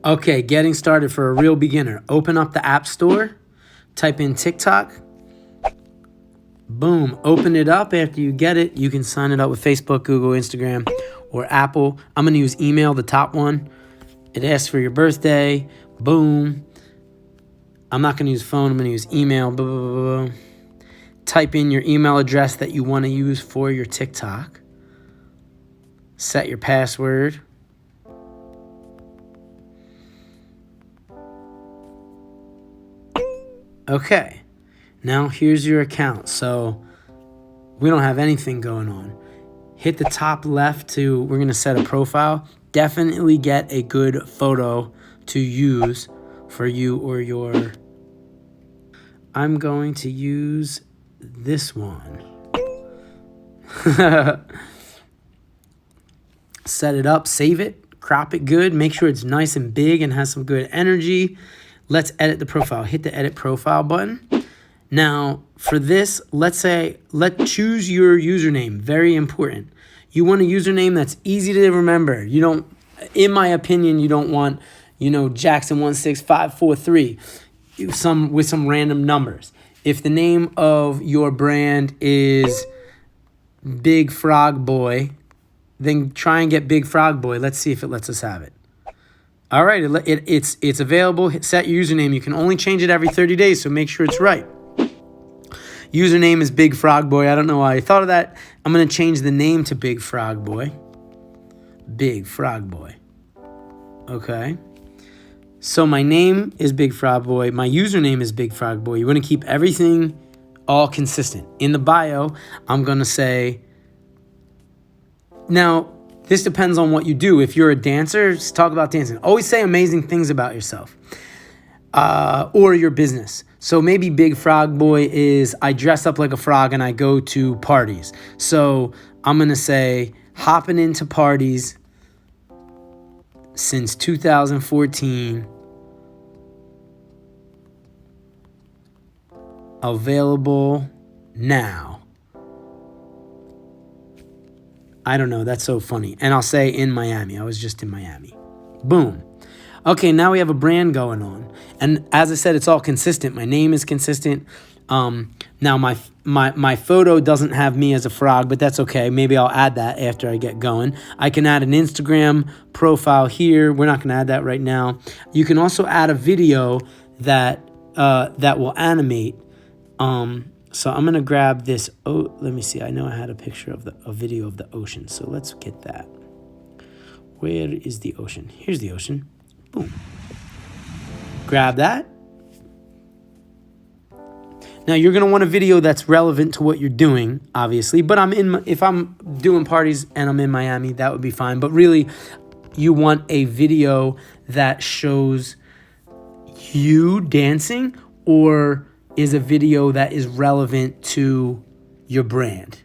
Okay, getting started for a real beginner. Open up the App Store, type in TikTok. Boom, open it up. After you get it, you can sign it up with Facebook, Google, Instagram, or Apple. I'm going to use email, the top one. It asks for your birthday. Boom. I'm not going to use phone. I'm going to use email. Blah, blah, blah, blah. Type in your email address that you want to use for your TikTok. Set your password. Okay. Now here's your account. So we don't have anything going on. Hit the top left we're going to set a profile. Definitely get a good photo to use for you or your... I'm going to use this one. Set it up, save it, crop it good, make sure it's nice and big and has some good energy. Let's edit the profile. Hit the edit profile button. Now, for this, let's choose your username. Very important. You want a username that's easy to remember. You don't, in my opinion, you don't want, Jackson16543 with some random numbers. If the name of your brand is Big Frog Boy, then try and get Big Frog Boy. Let's see if it lets us have it. All right, it's available. Set your username. You can only change it every 30 days, so make sure it's right. Username is Big Frog Boy. I don't know why I thought of that. I'm going to change the name to Big Frog Boy. Big Frog Boy. Okay. So my name is Big Frog Boy. My username is Big Frog Boy. You want to keep everything all consistent. In the bio, I'm going to say... Now, this depends on what you do. If you're a dancer, just talk about dancing. Always say amazing things about yourself or your business. So maybe Big Frog Boy is I dress up like a frog and I go to parties. So I'm going to say hopping into parties since 2014. Available now. I don't know. That's so funny. And I'll say in Miami. I was just in Miami. Boom. Okay, now we have a brand going on. And as I said, it's all consistent. My name is consistent. Now my photo doesn't have me as a frog, but that's okay. Maybe I'll add that after I get going. I can add an Instagram profile here. We're not going to add that right now. You can also add a video that will animate. So I'm going to grab this. Oh, let me see. I know I had a picture of a video of the ocean. So let's get that. Where is the ocean? Here's the ocean. Boom. Grab that. Now you're going to want a video that's relevant to what you're doing, obviously. But if I'm doing parties and I'm in Miami, that would be fine. But really, you want a video that shows you dancing or is a video that is relevant to your brand.